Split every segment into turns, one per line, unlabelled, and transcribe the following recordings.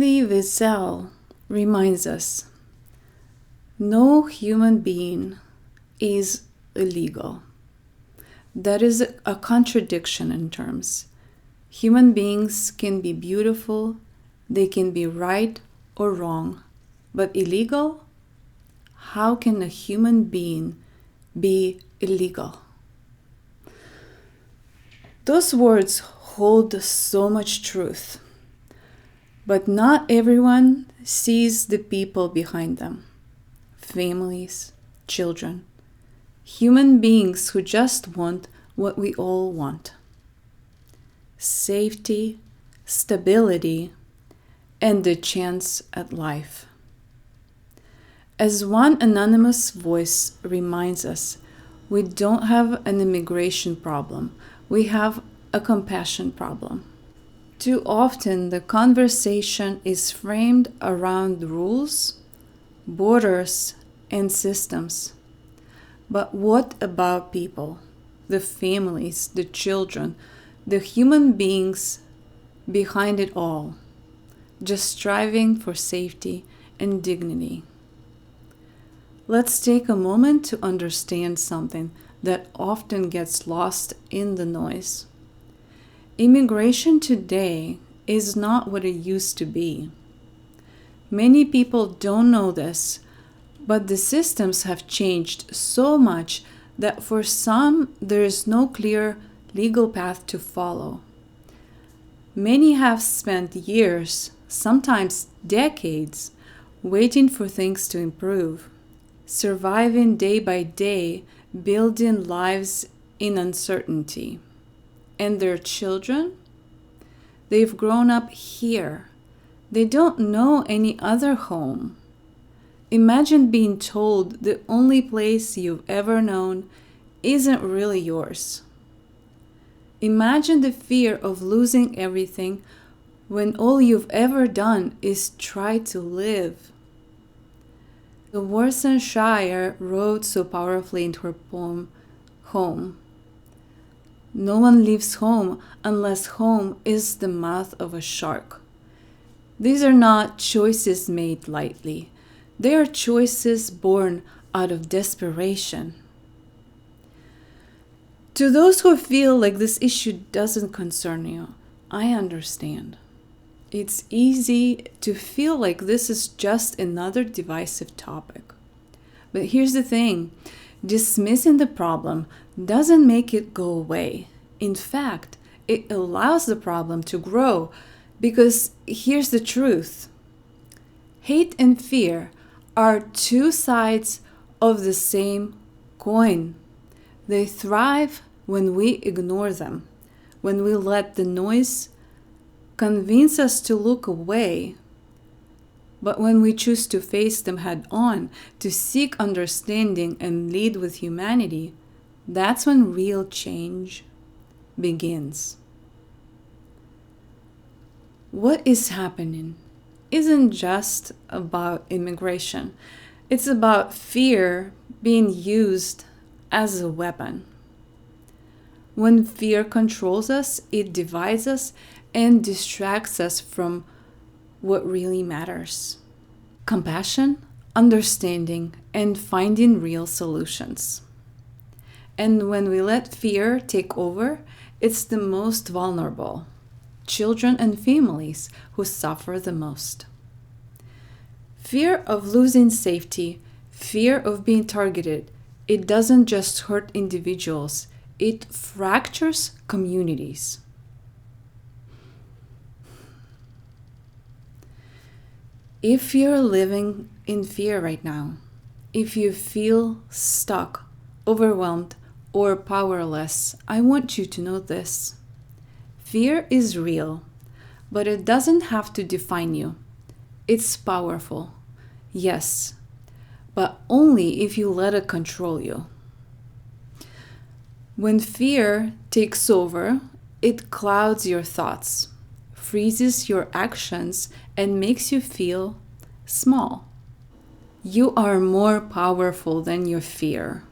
𝐦𝐨𝐬𝐬𝐬𝐬 reminds us, no human being is illegal. That is a contradiction in terms. Human beings can be beautiful, they can be right or wrong, but illegal? How can a human being be illegal? Those words hold so much truth, but not everyone sees the people behind them. Families, children, human beings who just want what we all want. Safety, stability, and the chance at life. As one anonymous voice reminds us, we don't have an immigration problem, we have a compassion problem. Too often the conversation is framed around rules, borders, and systems. But what about people, the families, the children, the human beings behind it all, just striving for safety and dignity? Let's take a moment to understand something that often gets lost in the noise. Immigration today is not what it used to be. Many people don't know this, but the systems have changed so much that for some there is no clear legal path to follow. Many have spent years, sometimes decades, waiting for things to improve, surviving day by day, building lives in uncertainty. And their children? They've grown up here. They don't know any other home. Imagine being told the only place you've ever known isn't really yours. Imagine the fear of losing everything when all you've ever done is try to live. 𝐻𝐻𝐻𝐻 wrote so powerfully into her poem, Home. No one leaves home unless home is the mouth of a shark. These are not choices made lightly. They are choices born out of desperation. To those who feel like this issue doesn't concern you, I understand. It's easy to feel like this is just another divisive topic. But here's the thing. Dismissing the problem doesn't make it go away. In fact, it allows the problem to grow because here's the truth. Hate and fear are two sides of the same coin. They thrive when we ignore them, when we let the noise convince us to look away. But when we choose to face them head on, to seek understanding and lead with humanity, that's when real change begins. What is happening isn't just about immigration. It's about fear being used as a weapon. When fear controls us, it divides us and distracts us from what really matters. Compassion, understanding, and finding real solutions. And when we let fear take over, it's the most vulnerable, children and families, who suffer the most. Fear of losing safety, fear of being targeted, it doesn't just hurt individuals, it fractures communities. If you're living in fear right now, if you feel stuck, overwhelmed, or powerless, I want you to know this. Fear is real, but it doesn't have to define you. It's powerful, yes, but only if you let it control you. When fear takes over, it clouds your thoughts, freezes your actions, and makes you feel small. You are more powerful than your fear.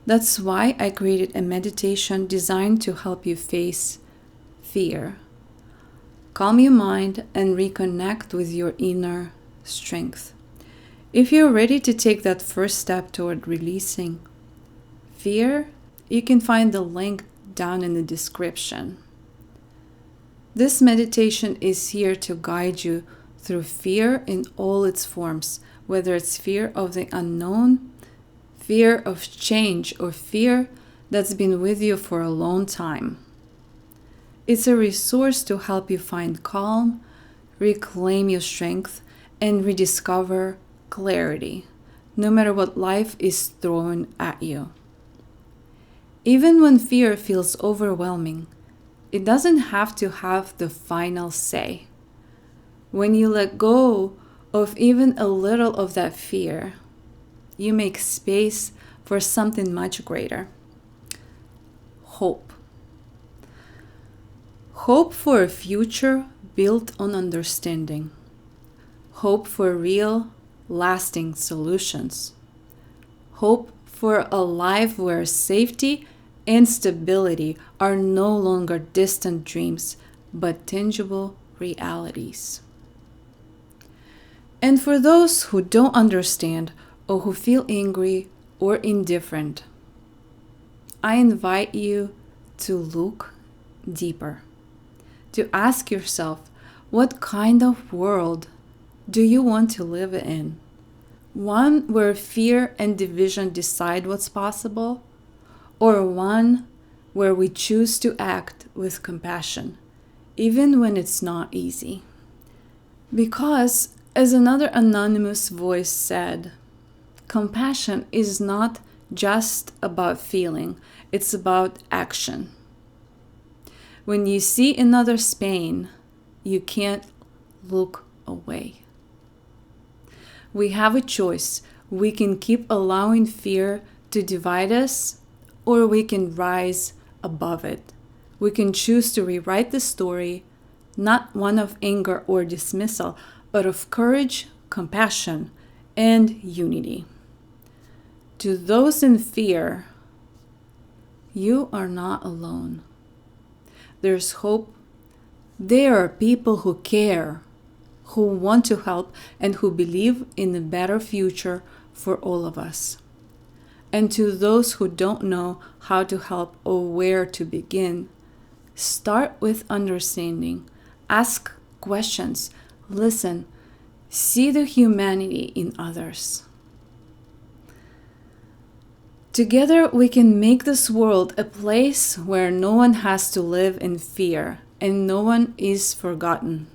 That's why I created a meditation designed to help you face fear. calm your mind, and reconnect with your inner strength. If you're ready to take that first step toward releasing fear, you can find the link down in the description. This meditation is here to guide you through fear in all its forms, whether it's fear of the unknown, fear of change, or fear that's been with you for a long time. It's a resource to help you find calm, reclaim your strength, and rediscover clarity, no matter what life is throwing at you. Even when fear feels overwhelming, it doesn't have to have the final say. When you let go of even a little of that fear, you make space for something much greater. Hope. Hope for a future built on understanding. Hope for real, lasting solutions. Hope for a life where safety and stability are no longer distant dreams, but tangible realities. And for those who don't understand or who feel angry or indifferent, I invite you to look deeper, to ask yourself, what kind of world do you want to live in? One where fear and division decide what's possible, or one where we choose to act with compassion, even when it's not easy? Because, as another anonymous voice said, compassion is not just about feeling, it's about action. When you see another's pain, you can't look away. We have a choice. We can keep allowing fear to divide us, or we can rise above it. We can choose to rewrite the story, not one of anger or dismissal, but of courage, compassion, and unity. To those in fear, you are not alone. There's hope. There are people who care, who want to help, and who believe in a better future for all of us. And to those who don't know how to help or where to begin, start with understanding. Ask questions. Listen. See the humanity in others. Together, we can make this world a place where no one has to live in fear and no one is forgotten.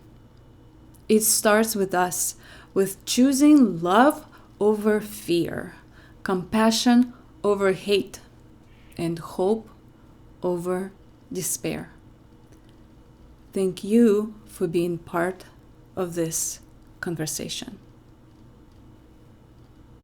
It starts with us, with choosing love over fear, compassion over hate, and hope over despair. Thank you for being part of this conversation.